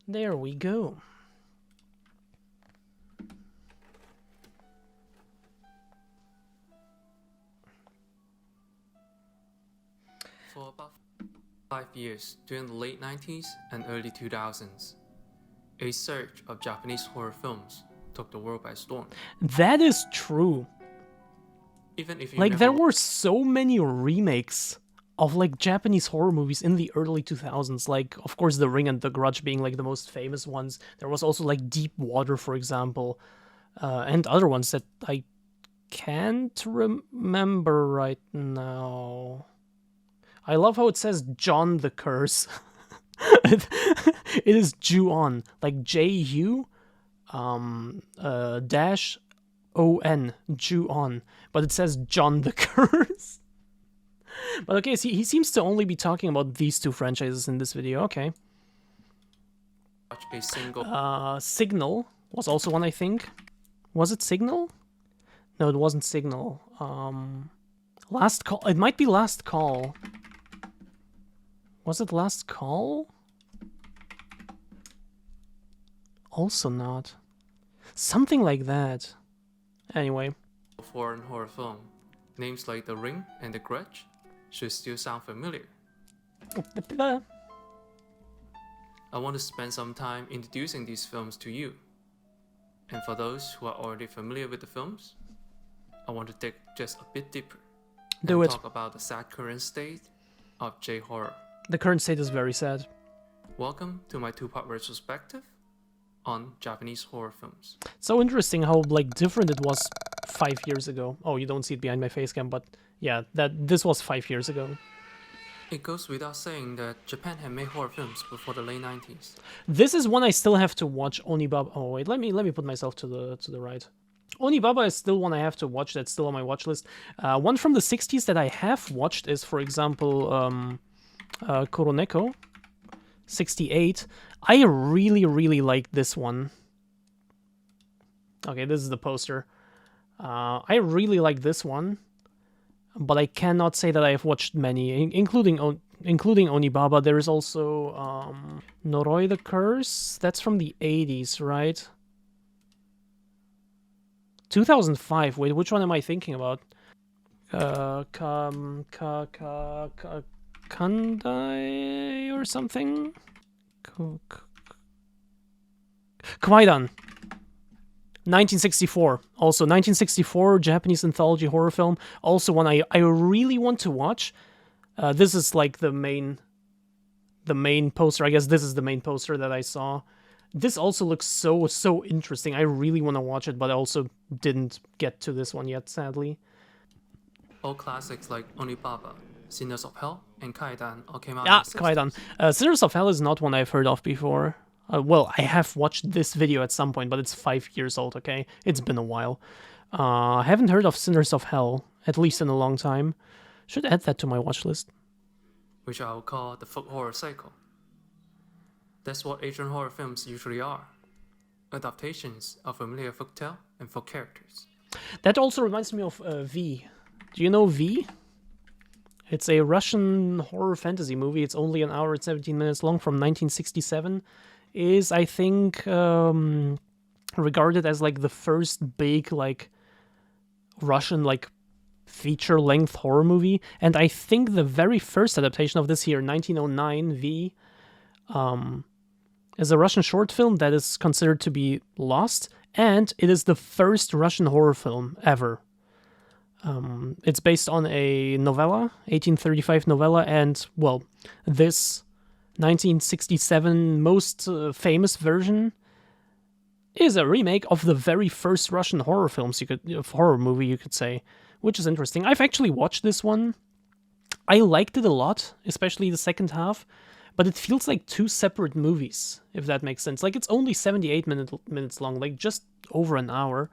There we go. For about 5 years during the late 90s and early 2000s, a surge of Japanese horror films took the world by storm. That is true. Even if you Like, never there were so many remakes of, like, Japanese horror movies in the early 2000s. Like, of course, The Ring and The Grudge being, like, the most famous ones. There was also, like, Deep Water, for example, and other ones that I can't remember right now. I love how it says John the Curse. It is Ju-on, like J-U dash O-N, Ju-on, but it says John the Curse. But okay, see, he seems to only be talking about these two franchises in this video. Okay. watch a single Signal was also one, I think. Was it Signal? No, it wasn't Signal. Last Call. It might be Last Call. Was it Last Call? Also not. Something like that. Anyway. foreign horror film, names like The Ring and The Grudge should still sound familiar. I want to spend some time introducing these films to you. And for those who are already familiar with the films, I want to dig just a bit deeper Do and it. talk about the sad current state of J-horror. The current state is very sad. Welcome to my two-part retrospective on Japanese horror films. So interesting how, like, different it was 5 years ago. Oh, you don't see it behind my face cam, but yeah, this was 5 years ago. It goes without saying that Japan had made horror films before the late 90s. This is one I still have to watch. Onibaba. Oh wait, let me put myself to the right. Onibaba is still one I have to watch. That's still on my watch list. One from the 60s that I have watched is, for example, Koroneko 68. I really like this one. Okay, this is the poster. I really like this one, but I cannot say that I have watched many, including Onibaba. There is also Noroi the Curse. That's from the 80s, right? 2005. Wait, which one am I thinking about? Kandai or something? Kwaidan. 1964. Also, 1964 Japanese anthology horror film. Also one I really want to watch. This is like the main poster. I guess this is the main poster that I saw. This also looks so interesting. I really want to watch it, but I also didn't get to this one yet, sadly. All classics like Onibaba, Sinners of Hell, and Kaidan all came out in the 60s. Kaidan. Sinners of Hell is not one I've heard of before. Well, I have watched this video at some point, but it's 5 years old, okay? It's been a while. I haven't heard of Sinners of Hell, at least in a long time. Should add that to my watch list. Which I would call the folk horror cycle. That's what Asian horror films usually are. Adaptations of familiar folktale and folk characters. That also reminds me of V. Do you know V? It's a Russian horror fantasy movie. It's only an hour and 17 minutes long, from 1967. Is, I think, regarded as like the first big like Russian like feature-length horror movie. And I think the very first adaptation of this here, 1909 V, is a Russian short film that is considered to be lost, and it is the first Russian horror film ever. It's based on a novella, 1835 novella, and, well, this 1967 most famous version is a remake of the very first Russian horror horror movie, you could say, which is interesting. I've actually watched this one. I liked it a lot, especially the second half, but it feels like two separate movies, if that makes sense. Like, it's only 78 minutes long, like just over an hour.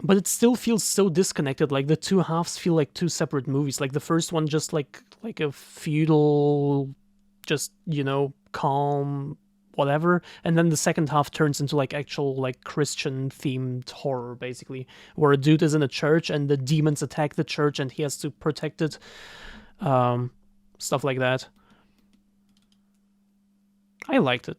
But it still feels so disconnected. Like, the two halves feel like two separate movies. Like, the first one just like a feudal, just, you know, calm, whatever. And then the second half turns into like actual like Christian-themed horror, basically, where a dude is in a church and the demons attack the church and he has to protect it. Stuff like that. I liked it.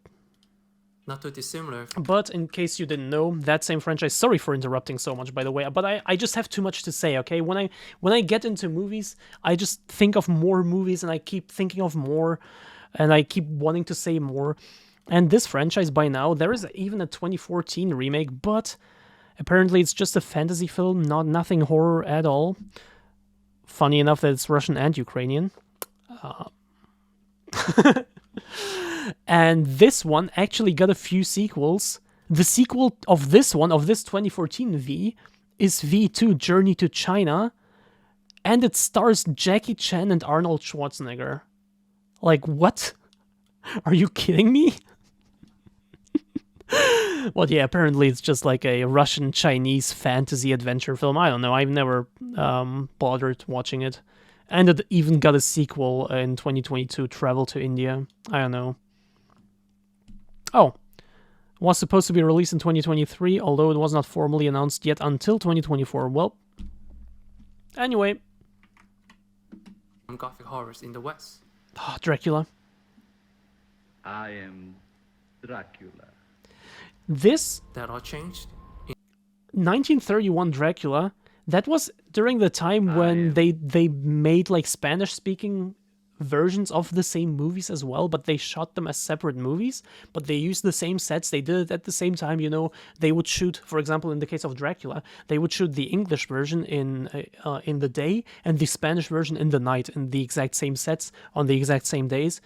Not too dissimilar. But in case you didn't know, that same franchise, sorry for interrupting so much, by the way, but I just have too much to say, okay? When I get into movies, I just think of more movies and I keep thinking of more and I keep wanting to say more. And this franchise by now, there is even a 2014 remake, but apparently it's just a fantasy film, nothing horror at all. Funny enough that it's Russian and Ukrainian. And this one actually got a few sequels. The sequel of this one, of this 2014 V, is V2 Journey to China, and it stars Jackie Chan and Arnold Schwarzenegger. Like, what? Are you kidding me? Well, yeah, apparently it's just like a Russian-Chinese fantasy adventure film. I don't know, I've never bothered watching it. And it even got a sequel in 2022, Travel to India. I don't know. Oh, was supposed to be released in 2023, although it was not formally announced yet until 2024. Well, anyway. Gothic horrors in the West. Oh, Dracula. I am Dracula. This That all changed 1931 Dracula, that was during the time when they made like Spanish-speaking versions of the same movies as well, but they shot them as separate movies, but they used the same sets. They did it at the same time, you know. They would shoot, for example, in the case of Dracula, they would shoot the English version in the day and the Spanish version in the night, in the exact same sets on the exact same days.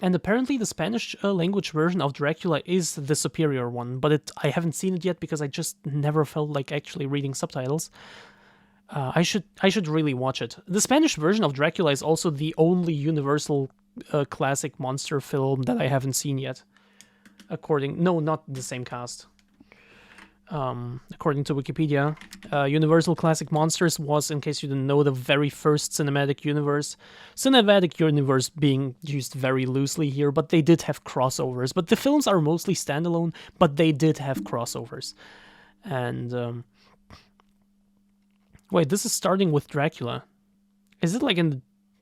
And apparently the Spanish language version of Dracula is the superior one, but I haven't seen it yet because I just never felt like actually reading subtitles. I should really watch it. The Spanish version of Dracula is also the only Universal classic monster film that I haven't seen yet. No, not the same cast. According to Wikipedia, Universal Classic Monsters was, in case you didn't know, the very first cinematic universe. Cinematic universe being used very loosely here, but they did have crossovers. But the films are mostly standalone, but they did have crossovers. And, wait, this is starting with Dracula. Is it like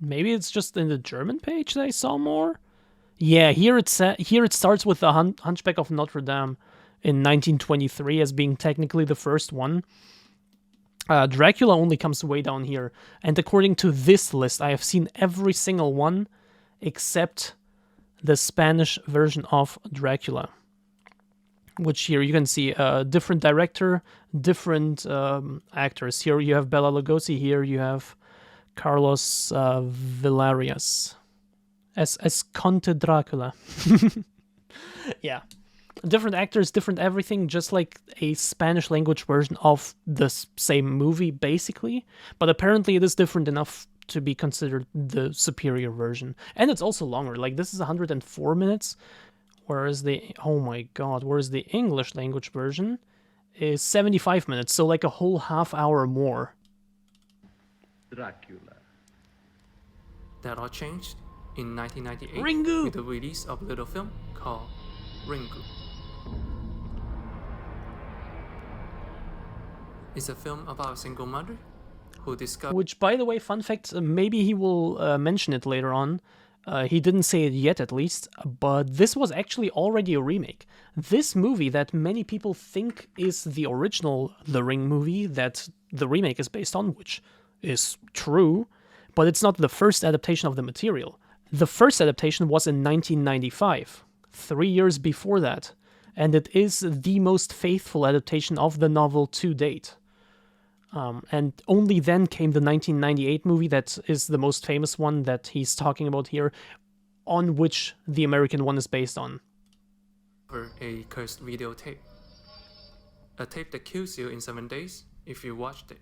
maybe it's just in the German page that I saw more? Yeah, here it starts with the Hunchback of Notre Dame in 1923 as being technically the first one. Dracula only comes way down here. And according to this list, I have seen every single one except the Spanish version of Dracula. Which here you can see different director, different actors. Here you have Bela Lugosi, here you have Carlos Villarias as Conte Dracula. Yeah. Different actors, different everything, just like a Spanish language version of the same movie, basically. But apparently it is different enough to be considered the superior version. And it's also longer. Like, this is 104 minutes, whereas whereas the English language version is 75 minutes, so like a whole half hour more. Dracula. That all changed in 1998 Ringu! with the release of a little film called Ringu. It's a film about a single mother who discovers... Which, by the way, fun fact, maybe he will mention it later on. He didn't say it yet, at least, but this was actually already a remake. This movie that many people think is the original The Ring movie that the remake is based on, which is true, but it's not the first adaptation of the material. The first adaptation was in 1995, 3 years before that, and it is the most faithful adaptation of the novel to date. And only then came the 1998 movie that is the most famous one that he's talking about here, on which the American one is based on. A cursed videotape. A tape that kills you in 7 days if you watched it.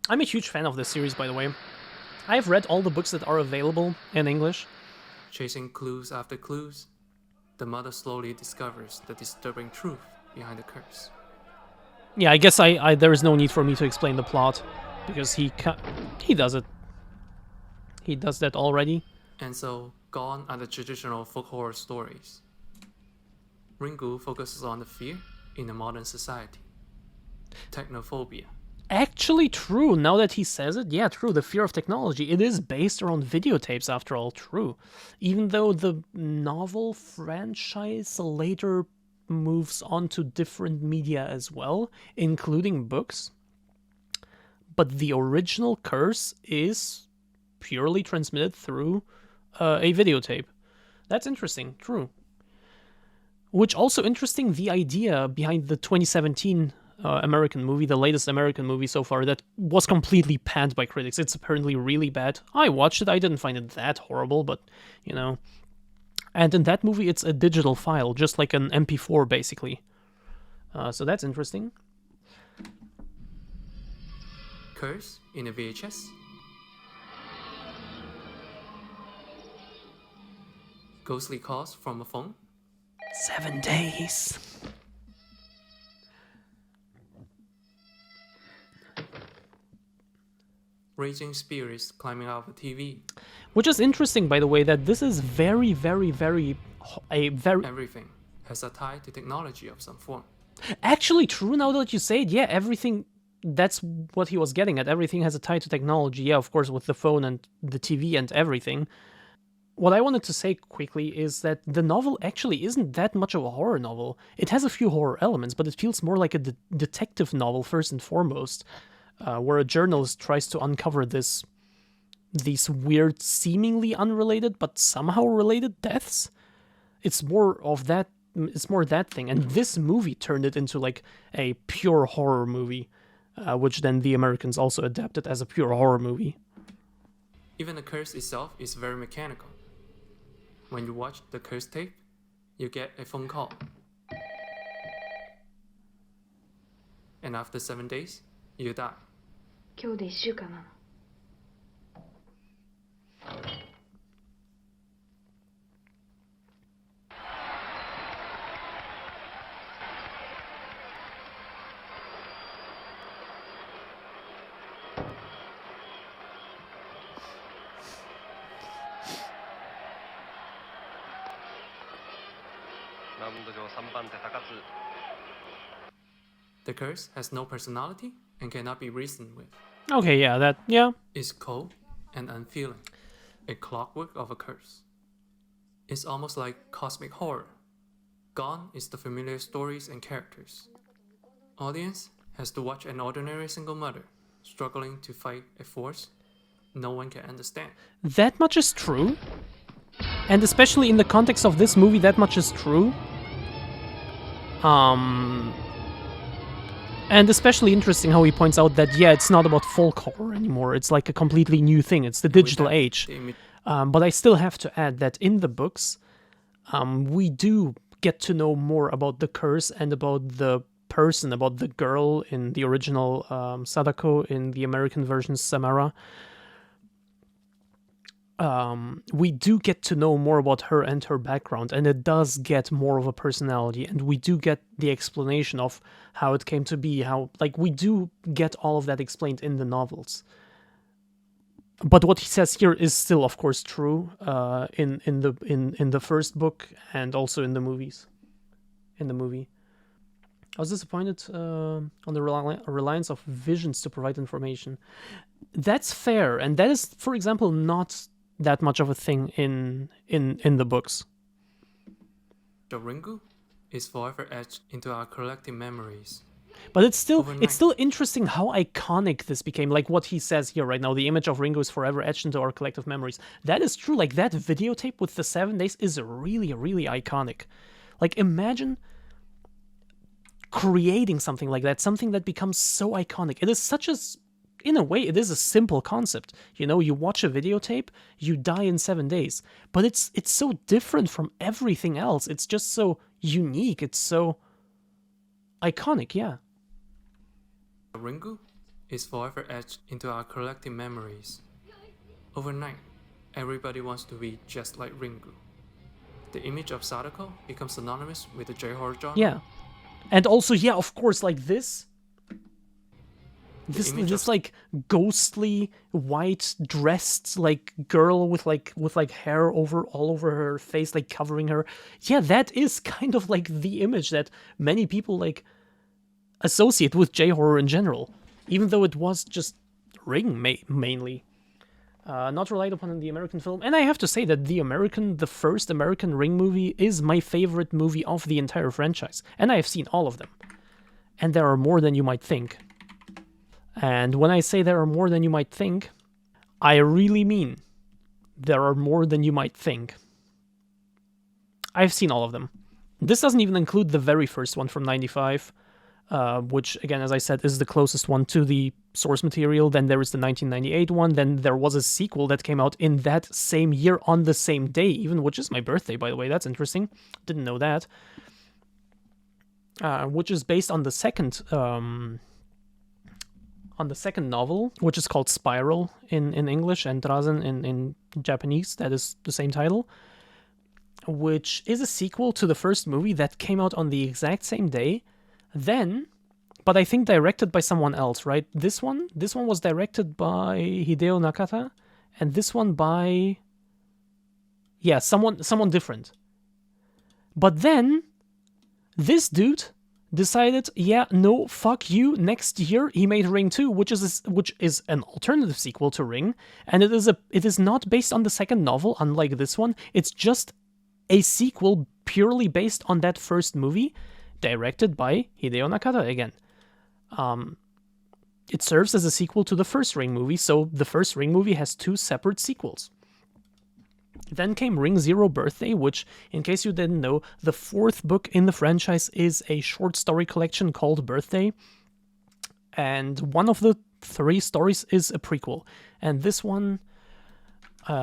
I'm a huge fan of this series, by the way. I've read all the books that are available in English. Chasing clues after clues, the mother slowly discovers the disturbing truth behind the curse. Yeah, I guess there is no need for me to explain the plot, because he does it. He does that already. And so, gone are the traditional folk horror stories. Ringu focuses on the fear in a modern society. Technophobia. Actually true, now that he says it, yeah, true, the fear of technology. It is based around videotapes, after all, true. Even though the novel franchise later moves on to different media as well, including books. But the original curse is purely transmitted through a videotape. That's interesting, true. Which also interesting, the idea behind the 2017 American movie, the latest American movie so far, that was completely panned by critics. It's apparently really bad. I watched it, I didn't find it that horrible, but, you know. And in that movie, it's a digital file, just like an MP4, basically. So that's interesting. Curse in a VHS. Ghostly calls from a phone. 7 days. Raging spirits climbing out of a TV. Which is interesting, by the way, that this is very, very, very... Everything has a tie to technology of some form. Actually, true, now that you say it, yeah, everything... That's what he was getting at. Everything has a tie to technology, yeah, of course, with the phone and the TV and everything. What I wanted to say quickly is that the novel actually isn't that much of a horror novel. It has a few horror elements, but it feels more like a detective novel first and foremost, where a journalist tries to uncover these weird, seemingly unrelated but somehow related deaths. It's more of that. It's more that thing, and this movie turned it into like a pure horror movie, which then the Americans also adapted as a pure horror movie. Even the curse itself is very mechanical. When you watch the curse tape, you get a phone call. And after 7 days, you die. 今日で1週間なの。マウンド上3番手高津 The curse has no personality and cannot be reasoned with. Okay, yeah. It's cold and unfeeling, a clockwork of a curse. It's almost like cosmic horror. Gone is the familiar stories and characters. Audience has to watch an ordinary single mother struggling to fight a force no one can understand. That much is true. And especially in the context of this movie, that much is true. And especially interesting how he points out that, yeah, it's not about folk horror anymore. It's like a completely new thing. It's the digital age. But I still have to add that in the books, we do get to know more about the curse and about the person, about the girl in the original Sadako, in the American version Samara. We do get to know more about her and her background, and it does get more of a personality, and we do get the explanation of how it came to be, how, like, we do get all of that explained in the novels. But what he says here is still, of course, true in the first book and also in the movies. In the movie, I was disappointed on the reliance of visions to provide information. That's fair, and that is, for example, not that much of a thing in the books. The Ringu is forever etched into our collective memories. But it's still interesting how iconic this became. Like what he says here right now, the image of Ringo is forever etched into our collective memories. That is true. Like that videotape with the 7 days is really, really iconic. Like imagine creating something like that, something that becomes so iconic. It is such a, in a way, it is a simple concept. You know, you watch a videotape, you die in 7 days. But it's so different from everything else. It's just so unique. It's so iconic, yeah. Ringu is forever etched into our collective memories. Overnight, everybody wants to be just like Ringu. The image of Sadako becomes synonymous with the J-horror genre. Yeah. And also, yeah, of course, like this. This like ghostly white dressed like girl with like hair all over her face, like covering her. Yeah, that is kind of like the image that many people like associate with J-horror in general, even though it was just Ring mainly. Not relied upon in the American film. And I have to say that the first American Ring movie is my favorite movie of the entire franchise. And I have seen all of them. And there are more than you might think. And when I say there are more than you might think, I really mean there are more than you might think. I've seen all of them. This doesn't even include the very first one from 95, which, again, as I said, is the closest one to the source material. Then there is the 1998 one. Then there was a sequel that came out in that same year on the same day, even, which is my birthday, by the way. That's interesting. Didn't know that. Which is based on the second novel, which is called Spiral in English and Rasen in Japanese. That is the same title, which is a sequel to the first movie that came out on the exact same day. Then, but I think directed by someone else, right? This one was directed by Hideo Nakata, and this one by, yeah, someone different. But then this dude decided, yeah, no, fuck you. Next year, he made Ring 2, which is an alternative sequel to Ring, and it is not based on the second novel, unlike this one. It's just a sequel purely based on that first movie, directed by Hideo Nakata again. It serves as a sequel to the first Ring movie, so the first Ring movie has two separate sequels. Then came Ring Zero Birthday, which, in case you didn't know, the fourth book in the franchise is a short story collection called Birthday. And one of the three stories is a prequel. And this one,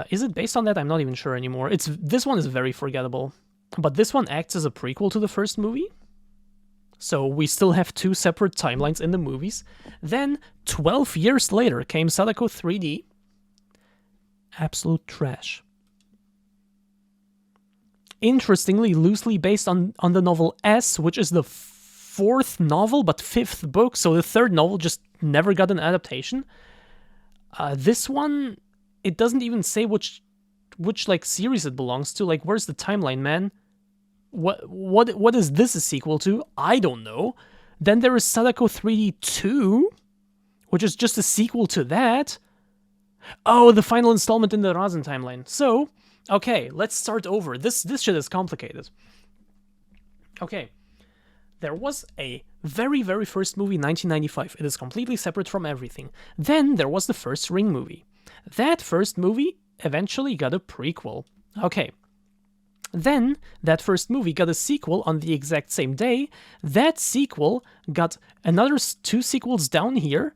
is it based on that? I'm not even sure anymore. This one is very forgettable. But this one acts as a prequel to the first movie. So we still have two separate timelines in the movies. Then, 12 years later, came Sadako 3D. Absolute trash. Interestingly, loosely based on the novel S, which is the fourth novel, but fifth book, so the third novel just never got an adaptation. This one, it doesn't even say which like series it belongs to. Like, where's the timeline, man? What is this a sequel to? I don't know. Then there is Sadako 3D 2, which is just a sequel to that. Oh, the final installment in the Rasen timeline. So, okay, let's start over. This shit is complicated. Okay. There was a very, very first movie, 1995. It is completely separate from everything. Then there was the first Ring movie. That first movie eventually got a prequel. Okay. Then that first movie got a sequel on the exact same day. That sequel got another two sequels down here.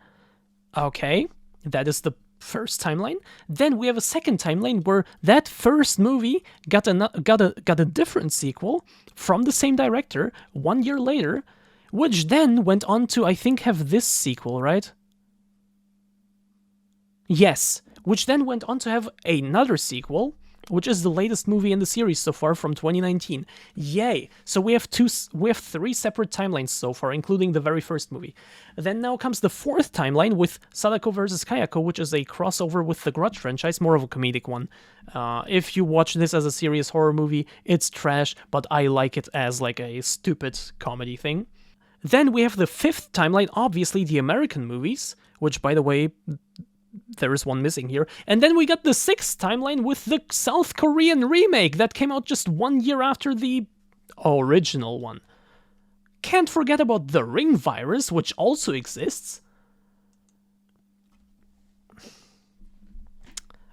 Okay. That is the first timeline. Then we have a second timeline where that first movie got a different sequel from the same director 1 year later, which then went on to, I think, have this sequel, right? Yes, which then went on to have another sequel, which is the latest movie in the series so far from 2019. Yay! So we have three separate timelines so far, including the very first movie. Then now comes the fourth timeline with Sadako vs. Kayako, which is a crossover with the Grudge franchise, more of a comedic one. If you watch this as a serious horror movie, it's trash, but I like it as like a stupid comedy thing. Then we have the fifth timeline, obviously the American movies, which, by the way, there is one missing here. And then we got the sixth timeline with the South Korean remake that came out just 1 year after the original one. Can't forget about the Ring virus, which also exists.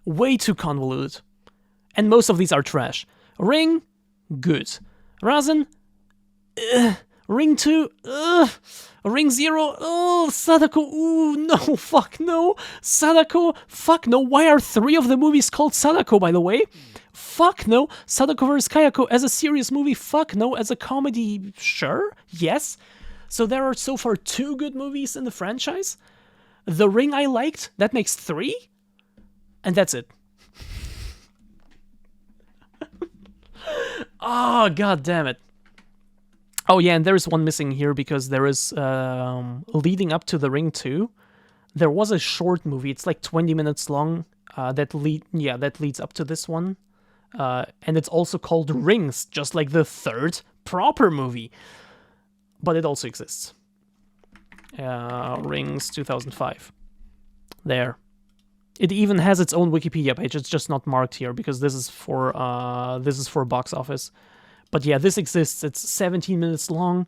Way too convoluted. And most of these are trash. Ring, good. Rasen, Ring 2, Ring 0, Sadako, ooh, no, fuck no. Sadako, fuck no. Why are three of the movies called Sadako, by the way? Fuck no. Sadako vs. Kayako as a serious movie, fuck no. As a comedy, sure, yes. So there are so far 2 good movies in the franchise. The Ring I liked, that makes 3. And that's it. Oh, god damn it. Oh yeah, and there's one missing here because there is, leading up to the Ring 2, there was a short movie. It's like 20 minutes long. That leads up to this one, and it's also called Rings, just like the third proper movie. But it also exists. Rings 2005. There. It even has its own Wikipedia page. It's just not marked here because this is for box office. But yeah, this exists. It's 17 minutes long.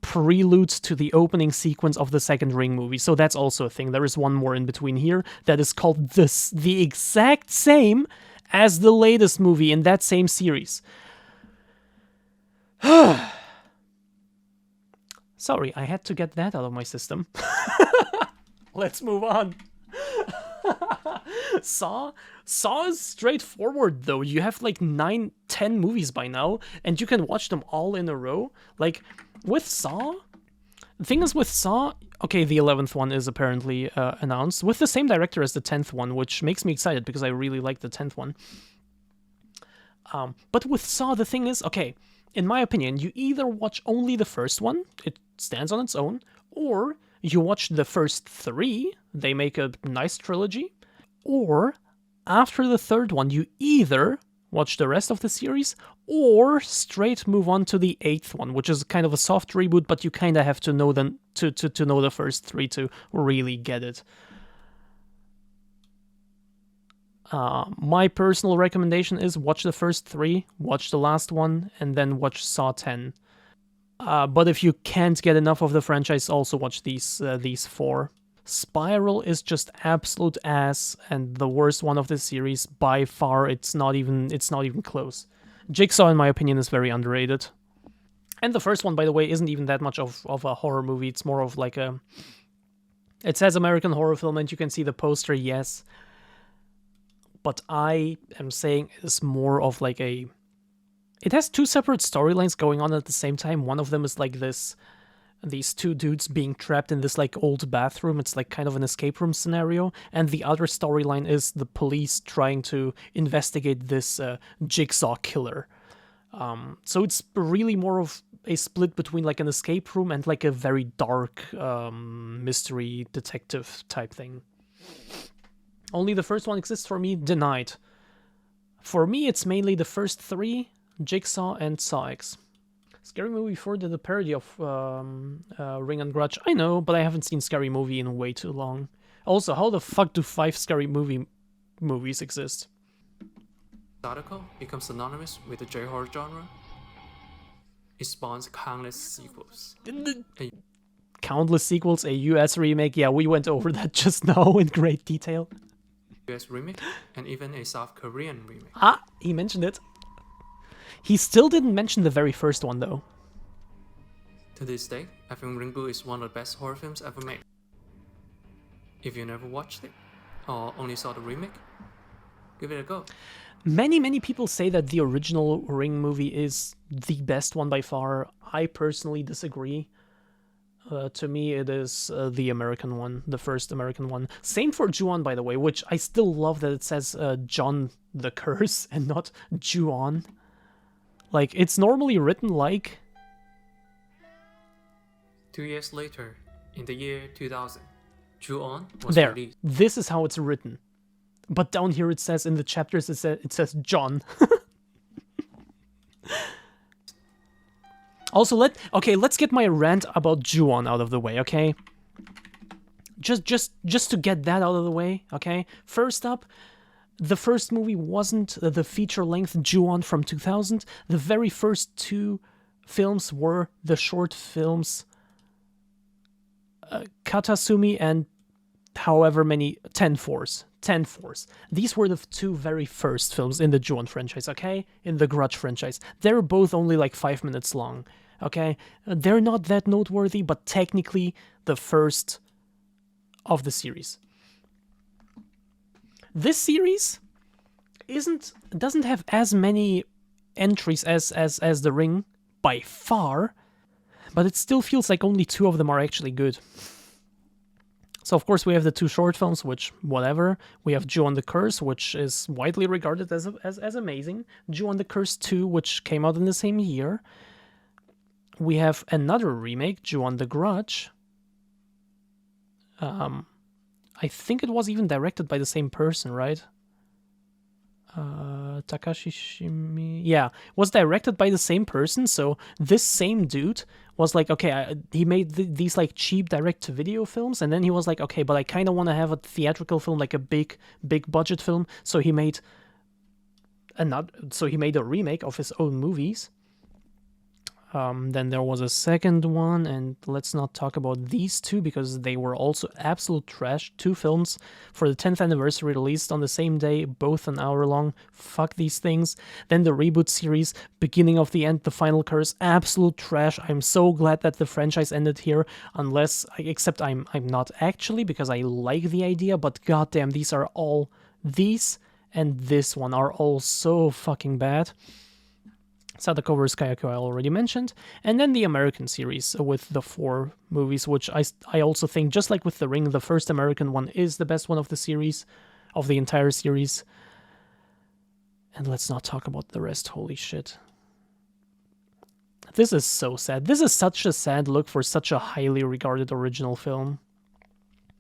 Preludes to the opening sequence of the second Ring movie. So that's also a thing. There is one more in between here that is called the exact same as the latest movie in that same series. Sorry, I had to get that out of my system. Let's move on. Saw is straightforward though. You have like 9-10 movies by now, and you can watch them all in a row. Like with Saw, the thing is with Saw, okay, the 11th one is apparently announced with the same director as the 10th one, which makes me excited because I really like the 10th one. But with Saw, the thing is, okay, in my opinion, you either watch only the first one, it stands on its own, or you watch the first 3, they make a nice trilogy, or after the third one, you either watch the rest of the series, or straight move on to the 8th one, which is kind of a soft reboot, but you kind of have to know them to know the first 3 to really get it. My personal recommendation is watch the first 3, watch the last one, and then watch Saw 10. But if you can't get enough of the franchise, also watch these 4. Spiral is just absolute ass and the worst one of the series by far. It's not even close. Jigsaw, in my opinion, is very underrated. And the first one, by the way, isn't even that much of a horror movie. It's more of like a... It says American horror film, and you can see the poster, yes. But I am saying it's more of like a... It has 2 separate storylines going on at the same time. One of them is like these 2 dudes being trapped in this like old bathroom. It's like kind of an escape room scenario. And the other storyline is the police trying to investigate this Jigsaw killer. So it's really more of a split between like an escape room and like a very dark mystery detective type thing. Only the first one exists for me, denied. For me, it's mainly the first 3, Jigsaw and Saw X. Scary Movie 4 did a parody of Ring and Grudge. I know, but I haven't seen Scary Movie in way too long. Also, how the fuck do 5 Scary movies exist? Article becomes synonymous with the J-horror genre. It spawns countless sequels. Countless sequels, a US remake. Yeah, we went over that just now in great detail. US remake, and even a South Korean remake. Ah, he mentioned it. He still didn't mention the very first one, though. To this day, I think Ringu is one of the best horror films ever made. If you never watched it, or only saw the remake, give it a go. Many people say that the original Ring movie is the best one by far. I personally disagree. To me, it is the American one, the first American one. Same for Ju-on, by the way, which I still love that it says John the Curse and not Ju-on. Like, it's normally written like... 2 years later, in the year 2000, Ju-on was There, released. this is how it's written. But down here it says, in the chapters, it says John. Also, let's get my rant about Ju-on out of the way, okay? Just to get that out of the way, okay? First up, the first movie wasn't the feature-length Ju-on from 2000. The very first 2 films were the short films Katasumi and however many 10-4s. 10-4s. These were the 2 very first films in the Ju-on franchise, okay? In the Grudge franchise. They're both only like 5 minutes long, okay? They're not that noteworthy, but technically the first of the series. This series doesn't have as many entries as The Ring by far, but it still feels like only 2 of them are actually good. So of course we have the 2 short films, which whatever. We have Ju-on the Curse, which is widely regarded as amazing. Ju-on the Curse 2, which came out in the same year. We have another remake, Ju-on the Grudge. I think it was even directed by the same person, right? Takashi Shimi. Yeah, was directed by the same person. So this same dude was like, okay, he made these like cheap direct-to-video films, and then he was like, okay, but I kind of want to have a theatrical film, like a big budget film. So he made a remake of his own movies. Then there was a second one, and let's not talk about these two because they were also absolute trash. 2 films for the 10th anniversary released on the same day, both an hour long. Fuck these things. Then the reboot series, Beginning of the End, The Final Curse, absolute trash. I'm so glad that the franchise ended here, except I'm not actually, because I like the idea, but goddamn, these and this one are all so fucking bad. Sadako vs. Kayako I already mentioned, and then the American series with the 4 movies, which I also think, just like with The Ring, the first American one is the best one of the series, of the entire series. And let's not talk about the rest, holy shit. This is so sad. This is such a sad look for such a highly regarded original film.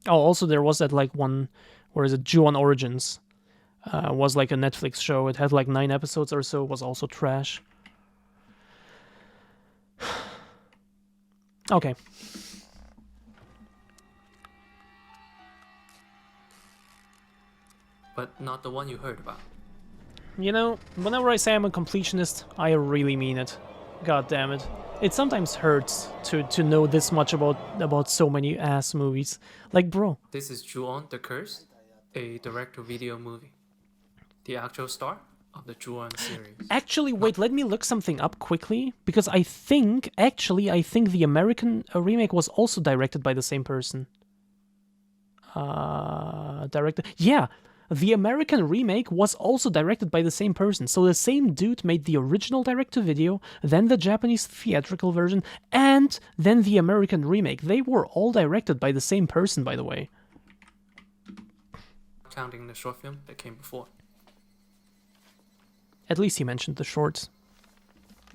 Oh, also there was that like one, where is it, Ju-on Origins, was like a Netflix show. It had like 9 episodes or so, was also trash. Okay. But not the one you heard about. You know, whenever I say I'm a completionist, I really mean it. God damn it. It sometimes hurts to know this much about so many ass movies. Like, bro. This is Ju-on the Curse, a direct-to-video movie. The actual star of the Ju-on series. Actually, wait, let me look something up quickly, because I think the American remake was also directed by the same person. Yeah, the American remake was also directed by the same person. So the same dude made the original direct-to-video, then the Japanese theatrical version, and then the American remake. They were all directed by the same person, by the way. Counting the short film that came before. At least he mentioned the shorts.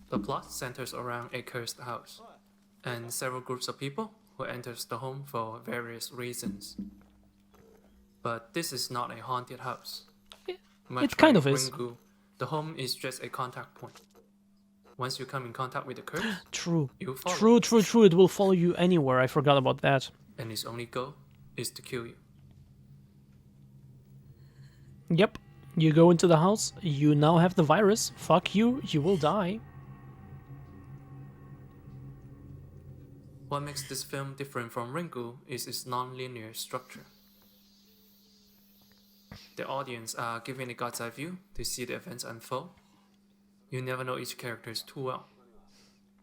The plot centers around a cursed house, and several groups of people who enters the home for various reasons. But this is not a haunted house. It kind of is. Ringu, the home is just a contact point. Once you come in contact with the curse, True. you follow. True. It will follow you anywhere. I forgot about that. And its only goal is to kill you. Yep. You go into the house, you now have the virus. Fuck you, you will die. What makes this film different from Ringu is its non-linear structure. The audience are given a God's eye view to see the events unfold. You never know each character too well,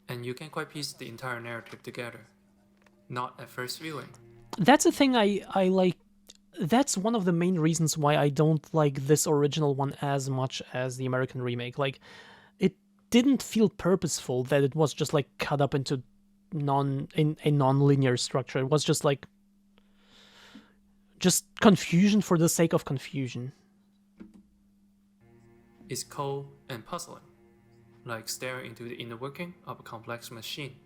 and you can't quite piece the entire narrative together. Not at first viewing. That's a thing I like. That's one of the main reasons why I don't like this original one as much as the American remake. Like, it didn't feel purposeful that it was just like cut up into a non-linear structure. It was just like confusion for the sake of confusion. It's cold and puzzling, like staring into the inner working of a complex machine.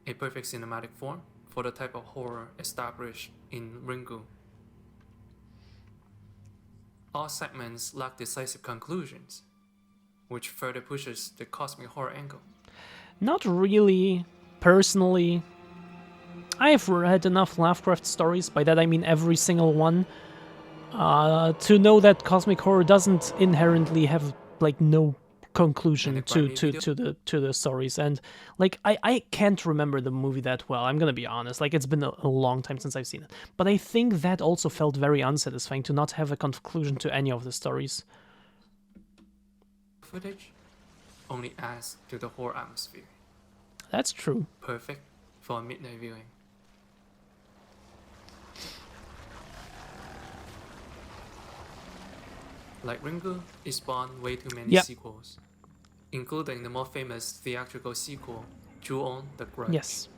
A perfect cinematic form for the type of horror established in Ringu. All segments lack decisive conclusions, which further pushes the cosmic horror angle. Not really, personally. I've read enough Lovecraft stories, by that I mean every single one, to know that cosmic horror doesn't inherently have like no conclusion to the stories. And like I can't remember the movie that well, I'm gonna be honest. Like, it's been a long time since I've seen it. But I think that also felt very unsatisfying to not have a conclusion to any of the stories. Footage only adds to the horror atmosphere. That's true. Perfect for a midnight viewing. Like Ringu, it spawned way too many sequels, including the more famous theatrical sequel, Ju-on the Grudge, Yes.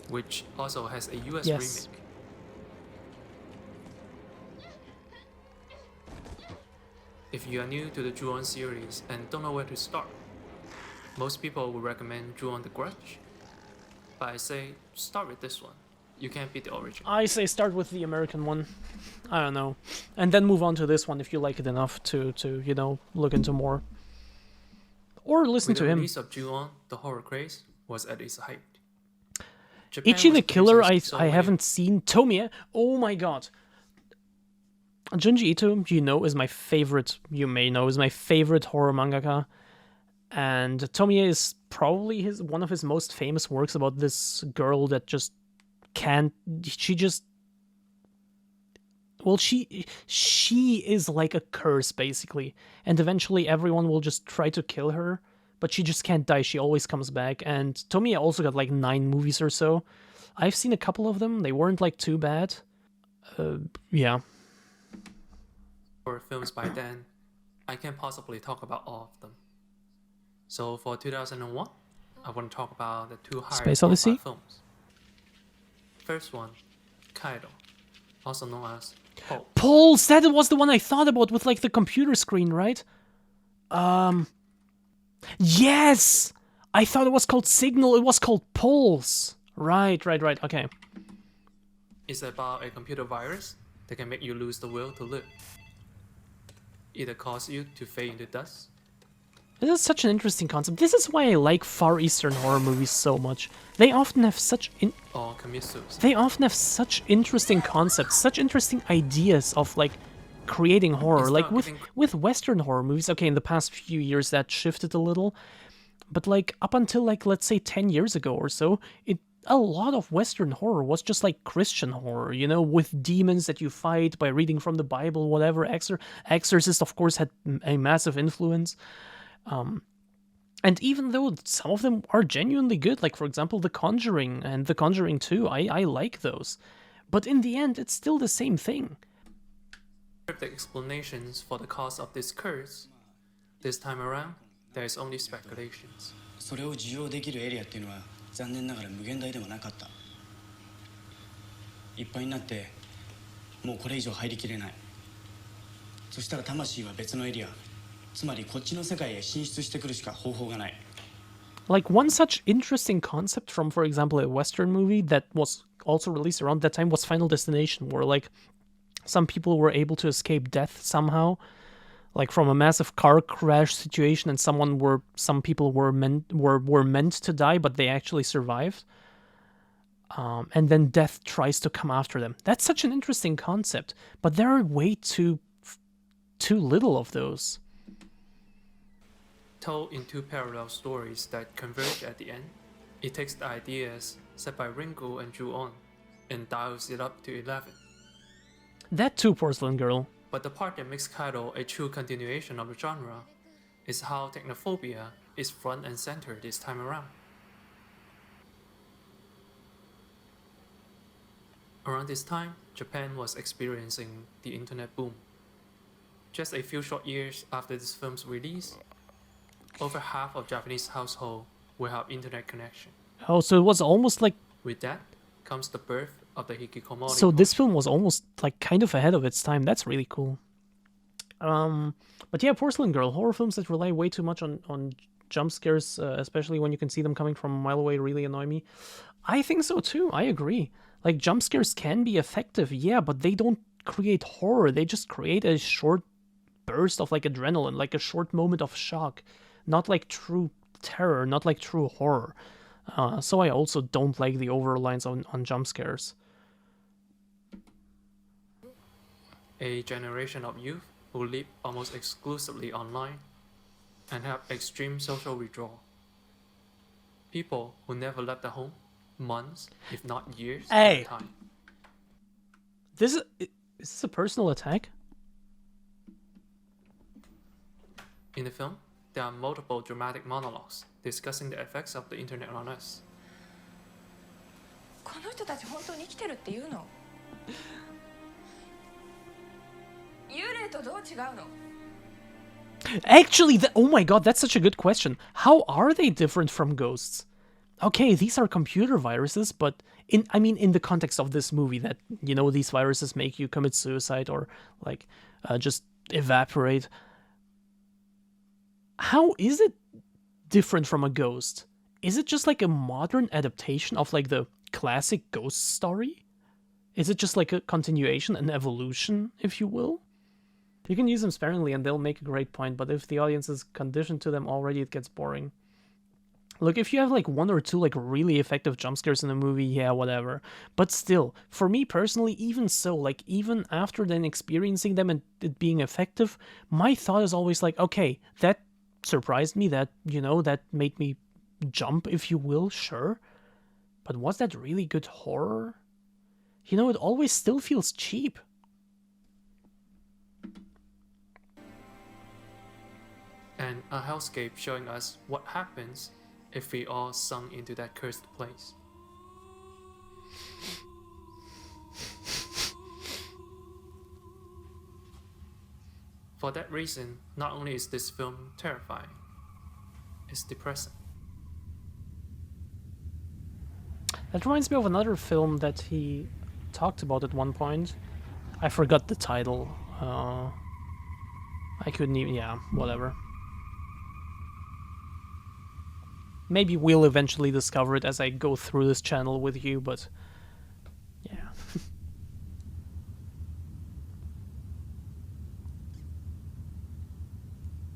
which also has a US Yes. remake. If you are new to the Ju-on series and don't know where to start, most people will recommend Ju-on the Grudge, but I say start with this one. You can't beat the original. I say start with the American one. I don't know. And then move on to this one if you like it enough to you know, look into more. Or listen With to the him. release of Ju-on, the horror craze was at its height. Japan Ichi was the Killer, producing I so I many- haven't seen. Tomie, oh my god. Junji Ito, you know, is my favorite, you may know, is my favorite horror mangaka. And Tomie is probably one of his most famous works about this girl that just can't, she just, well, she is like a curse, basically. And eventually everyone will just try to kill her, but she just can't die. She always comes back. And Tomie also got like 9 movies or so. I've seen a couple of them. They weren't like too bad. Yeah. horror films by then, I can't possibly talk about all of them. So for 2001, I want to talk about the 2 higher Space profile Odyssey? films. First one, Kaido, also known as Pulp. Pulse, that was the one I thought about with like the computer screen, right? Yes! I thought it was called Signal, it was called Pulse. Right, okay. It's about a computer virus that can make you lose the will to live. Either cause you to fade into dust. This is such an interesting concept. This is why I like Far Eastern horror movies so much. They often have such Or commit suicide. they often have such interesting concepts, such interesting ideas of like creating horror. It's Like not with giving- Western horror movies, okay, in the past few years that shifted a little, but like up until like let's say 10 years ago or so, a lot of Western horror was just like Christian horror, you know, with demons that you fight by reading from the Bible, whatever. Exorcist, of course, had a massive influence. And even though some of them are genuinely good, like for example The Conjuring and The Conjuring 2, I like those. But in the end, it's still the same thing. Cryptic explanations for the cause of this curse. This time around, there is only speculations. それを受容できるエリアっていうのは残念ながら無限大ではなかった。いっぱいになってもうこれ以上入りきれない。そしたら魂は別のエリア、つまりこっちの世界へ進出してくるしか方法がない。 Like one such interesting concept from, for example, a Western movie that was also released around that time was Final Destination, where like some people were able to escape death somehow, like from a massive car crash situation, and some people were meant to die, but they actually survived. And then death tries to come after them. That's such an interesting concept, but there are way too little of those. Told in 2 parallel stories that converge at the end, it takes the ideas set by Ringo and Ju-on and dials it up to 11. That too, Porcelain Girl. But the part that makes Kaido a true continuation of the genre is how technophobia is front and center this time around. Around this time, Japan was experiencing the internet boom. Just a few short years after this film's release, over half of Japanese households will have internet connection. Oh, so it was almost like, With that comes the birth of the hikikomori. so this film was almost like kind of ahead of its time. That's really cool. But yeah, Porcelain Girl, horror films that rely way too much on jump scares, especially when you can see them coming from a mile away, really annoy me. I think so too. I agree. Like jump scares can be effective, yeah, but they don't create horror. They just create a short burst of like adrenaline, like a short moment of shock, not like true terror, not like true horror. So I also don't like the over-reliance on jump scares. A generation of youth who live almost exclusively online and have extreme social withdrawal. People who never left the home months, if not years at Hey. a time. Is this a personal attack? In the film, there are multiple dramatic monologues discussing the effects of the internet on us. この人たち本当に生きてるっていうの？幽霊とどう違うの？ Actually, oh my god, that's such a good question. How are they different from ghosts? Okay, these are computer viruses, but in the context of this movie, that, you know, these viruses make you commit suicide or like just evaporate. How is it different from a ghost? Is it just like a modern adaptation of like the classic ghost story? Is it just like a continuation, an evolution, if you will? You can use them sparingly and they'll make a great point, but if the audience is conditioned to them already, it gets boring. Look, if you have like one or two like really effective jump scares in a movie, yeah, whatever. But still, for me personally, even so, like even after then experiencing them and it being effective, my thought is always like, okay, that surprised me, that, you know, that made me jump, if you will, sure. But was that really good horror? You know, it always still feels cheap. And a hellscape showing us what happens if we all sunk into that cursed place. For that reason, not only is this film terrifying, it's depressing. That reminds me of another film that he talked about at one point. I forgot the title. I couldn't even... yeah, whatever. Maybe we'll eventually discover it as I go through this channel with you, but... yeah.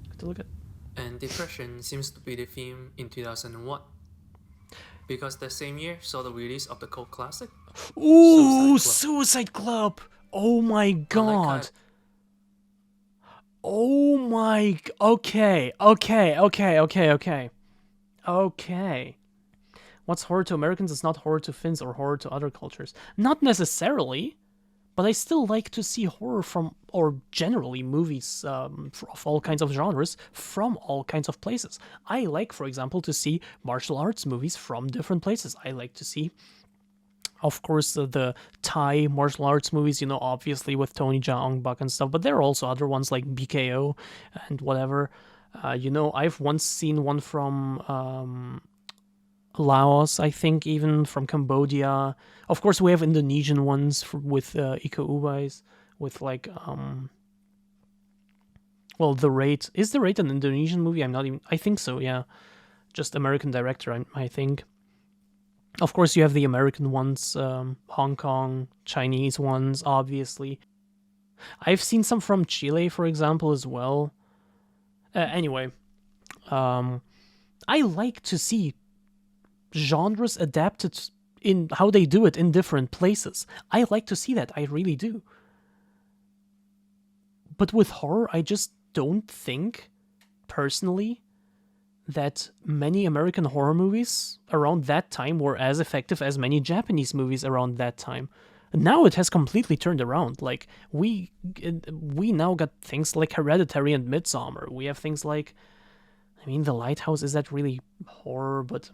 Good to look at. And depression seems to be the theme in 2001. Because that same year saw the release of the cult classic, Ooh, Suicide Club. Suicide Club! Oh my god! Oh my... okay. Okay. What's horror to Americans is not horror to Finns or horror to other cultures. Not necessarily, but I still like to see horror from, or generally movies of all kinds of genres, from all kinds of places. I like, for example, to see martial arts movies from different places. I like to see, of course, the Thai martial arts movies, you know, obviously with Tony Jaa, Ong Bak and stuff, but there are also other ones like BKO and whatever. You know, I've once seen one from Laos, I think, even from Cambodia. Of course, we have Indonesian ones with Iko Uwais, with like, well, The Raid. Is The Raid an Indonesian movie? I think so, yeah. Just American director, I think. Of course, you have the American ones, Hong Kong, Chinese ones, obviously. I've seen some from Chile, for example, as well. Anyway, I like to see genres adapted in how they do it in different places. I like to see that, I really do. But with horror, I just don't think, personally, that many American horror movies around that time were as effective as many Japanese movies around that time. Now it has completely turned around. Like, we now got things like Hereditary and Midsommar. We have things like, I mean, The Lighthouse, is that really horror? But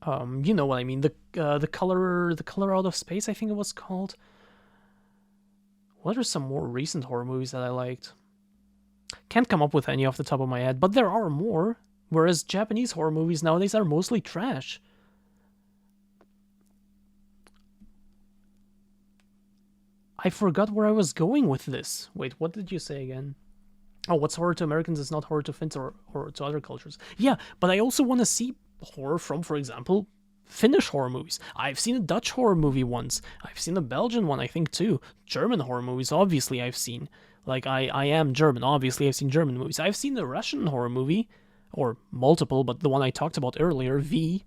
you know what I mean. The color Out of Space, I think it was called. What are some more recent horror movies that I liked? Can't come up with any off the top of my head, but there are more. Whereas Japanese horror movies nowadays are mostly trash. I forgot where I was going with this. Wait, what did you say again? Oh, what's horror to Americans is not horror to Finns or to other cultures. Yeah, but I also want to see horror from, for example, Finnish horror movies. I've seen a Dutch horror movie once. I've seen a Belgian one, I think, too. German horror movies, obviously, I've seen. Like, I am German, obviously, I've seen German movies. I've seen a Russian horror movie, or multiple, but the one I talked about earlier, V.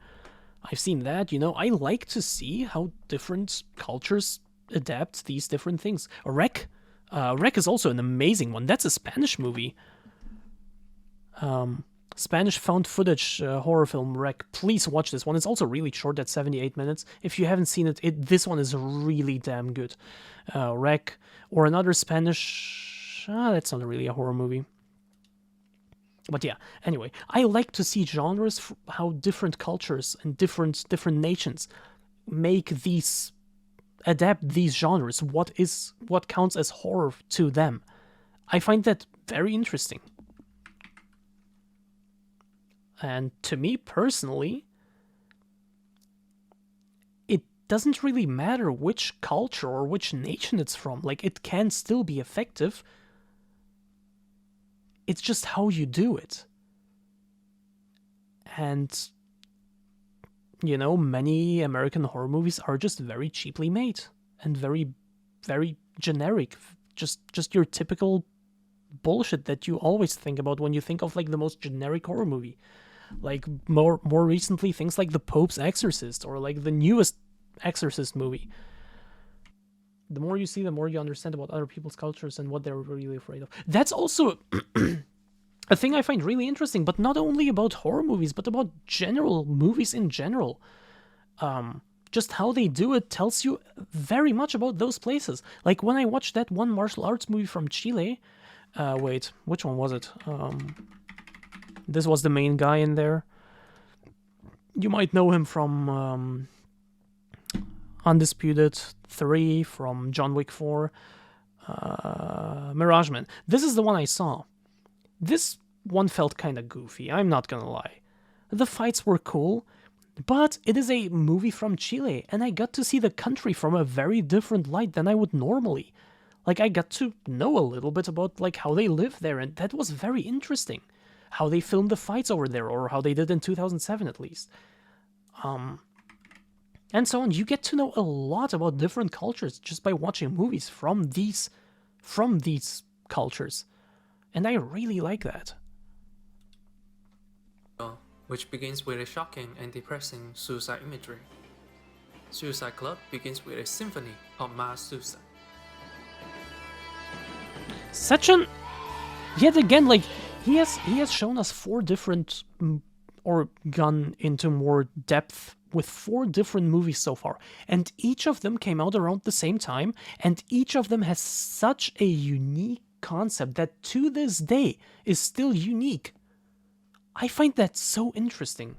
I've seen that, you know. I like to see how different cultures adapt these different things. Rec. Rec is also an amazing one. That's a Spanish movie. Spanish found footage horror film, Rec. Please watch this one. It's also really short, at 78 minutes. If you haven't seen it, this one is really damn good. Rec. Or another Spanish... that's not really a horror movie. But yeah, anyway. I like to see genres, how different cultures and different nations adapt these genres. What counts as horror to them. I find that very interesting. And to me personally, it doesn't really matter which culture or which nation it's from. Like, it can still be effective. It's just how you do it. And you know, many American horror movies are just very cheaply made and very, very generic. Just your typical bullshit that you always think about when you think of like the most generic horror movie. Like more recently, things like The Pope's Exorcist or like the newest Exorcist movie. The more you see, the more you understand about other people's cultures and what they're really afraid of. That's also a thing I find really interesting, but not only about horror movies, but about general movies in general. Just how they do it tells you very much about those places. Like when I watched that one martial arts movie from Chile, wait, which one was it? This was the main guy in there. You might know him from Undisputed 3, from John Wick 4, Mirage Man. This is the one I saw. This one felt kind of goofy, I'm not gonna lie. The fights were cool, but it is a movie from Chile, and I got to see the country from a very different light than I would normally. Like, I got to know a little bit about like how they live there, and that was very interesting. How they filmed the fights over there, or how they did in 2007 at least. And so on. You get to know a lot about different cultures just by watching movies from these cultures. And I really like that. Which begins with a shocking and depressing suicide imagery. Suicide Club begins with a symphony of mass suicide. Such an... Yet again, like, he has shown us 4 different... or gone into more depth with 4 different movies so far. And each of them came out around the same time, and each of them has such a unique concept that to this day is still unique. I find that so interesting.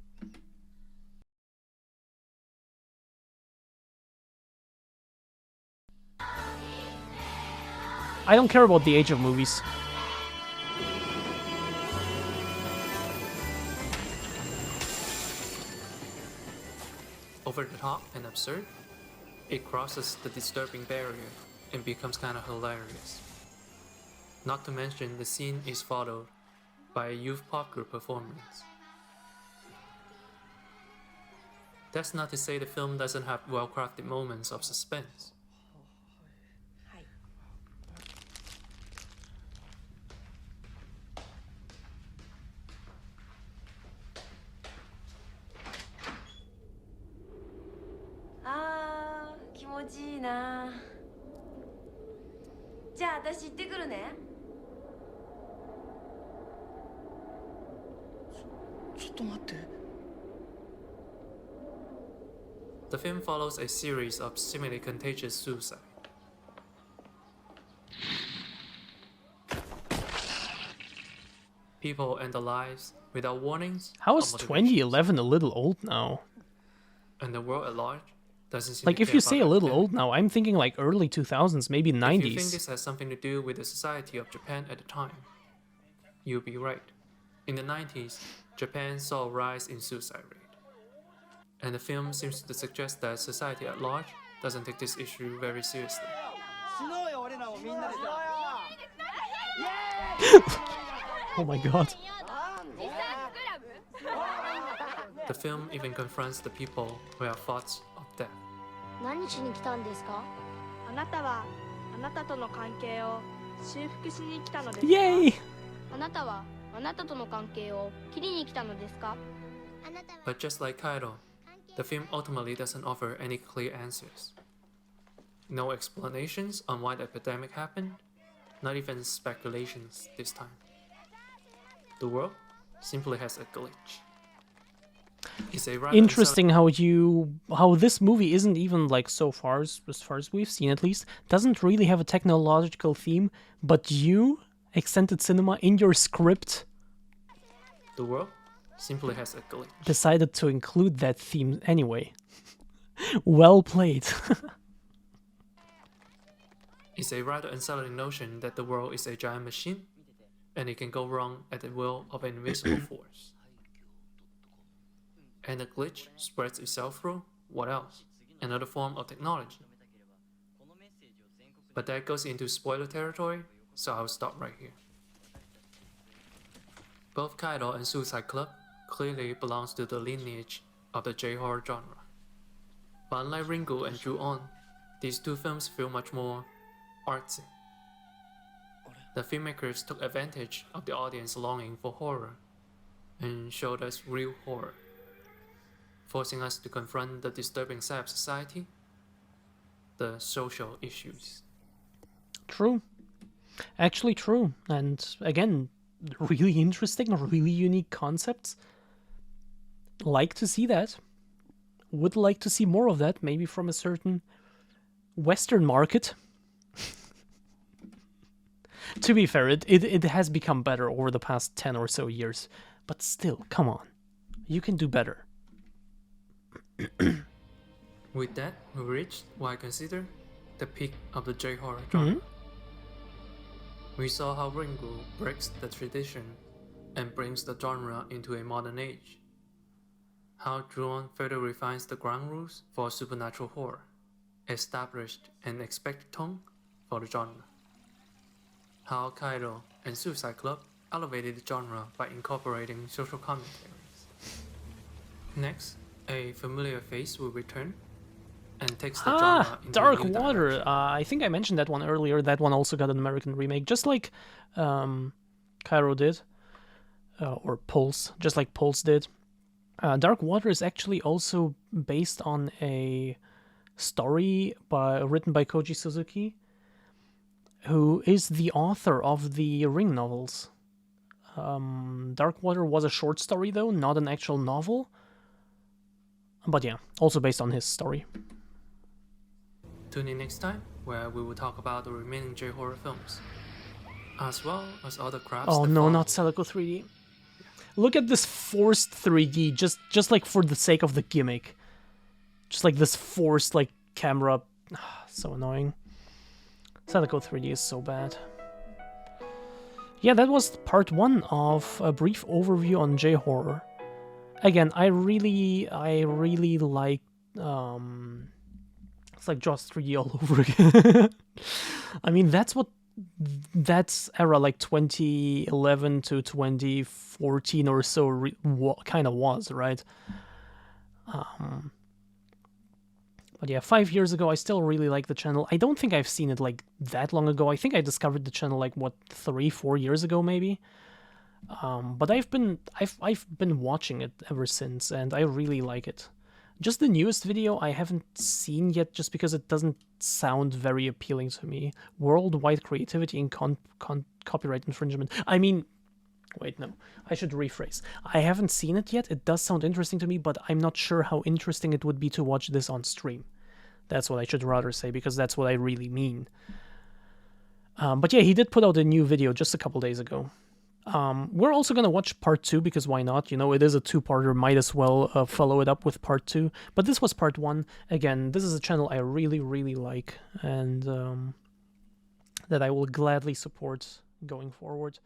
I don't care about the age of movies. Over the top and absurd, it crosses the disturbing barrier and becomes kind of hilarious. Not to mention, the scene is followed by a youth pop group performance. That's not to say the film doesn't have well-crafted moments of suspense. Ah, 気持ちいいな。じゃあ私行ってくるね。ちょっと待って。 The film follows a series of seemingly contagious suicide. People end their lives without warnings. How or is motivations. 2011 a little old now? And the world at large doesn't seem Like, to if care you say a about little academic. old now, I'm thinking like early 2000s, maybe If you think 90s. this has something to do with the society of Japan at the time, you'll be right. In the 90s, Japan saw a rise in suicide rate. And the film seems to suggest that society at large doesn't take this issue very seriously. Oh my god. The film even confronts the people who have thoughts of death. 何しに来たんですか？あなたはあなたとの関係を修復しに来たのですか？ Yay! あなたはあなたとの関係を切りに来たのですか？ But just like Kaido, the film ultimately doesn't offer any clear answers. No explanations on why the epidemic happened, not even speculations this time. The world simply has a glitch. It's a rather Interesting how this movie isn't even like so far as far as we've seen at least doesn't really have a technological theme, but you, Extended Cinema, in your script The world simply has a glitch. decided to include that theme anyway. Well played. It's a rather unsettling notion that the world is a giant machine, and it can go wrong at the will of an invisible force. And the glitch spreads itself through, what else? Another form of technology. But that goes into spoiler territory, so I'll stop right here. Both Kaido and Suicide Club clearly belongs to the lineage of the J-horror genre. But unlike Ringo and Ju-on, these two films feel much more artsy. The filmmakers took advantage of the audience longing for horror and showed us real horror, forcing us to confront the disturbing side of society, the social issues. True. Actually true. And again, really interesting, really unique concepts. Like to see that. Would like to see more of that, maybe from a certain Western market. To be fair, it has become better over the past 10 or so years. But still, come on. You can do better. With that, we reached what I consider the peak of the J-horror genre. We saw how Ringo breaks the tradition and brings the genre into a modern age. How Ju-on further refines the ground rules for supernatural horror, established an expected tone for the genre. How Cairo and Suicide Club elevated the genre by incorporating social commentaries. Next, a familiar face will return and takes the genre into Dark a new Water. direction. I think I mentioned that one earlier. That one also got an American remake, just like Cairo did, or Pulse, just like Pulse did. Dark Water is actually also based on a story written by Koji Suzuki, who is the author of the Ring novels. Dark Water was a short story, though, not an actual novel. But yeah, also based on his story. Tune in next time, where we will talk about the remaining J-horror films, as well as other crafts. Oh that no, follow. not Celico 3D. Look at this forced 3D, just like for the sake of the gimmick. Just like this forced like camera. So annoying. Celico 3D is so bad. Yeah, that was part 1 of a brief overview on J-horror. Again, I really like it's like Jaws 3D all over again. I mean, that's era like 2011 to 2014 or so kind of was, right? But yeah, 5 years ago, I still really like the channel. I don't think I've seen it like that long ago. I think I discovered the channel like what 3-4 years ago maybe. But I've been watching it ever since, and I really like it. Just the newest video I haven't seen yet, just because it doesn't sound very appealing to me. Worldwide creativity and copyright infringement. I mean, wait, no, I should rephrase. I haven't seen it yet. It does sound interesting to me, but I'm not sure how interesting it would be to watch this on stream. That's what I should rather say, because that's what I really mean. But yeah, he did put out a new video just a couple days ago. We're also going to watch part 2, because why not? You know, it is a 2-parter, might as well follow it up with part 2. But this was part 1. Again, this is a channel I really, really like, and that I will gladly support going forward.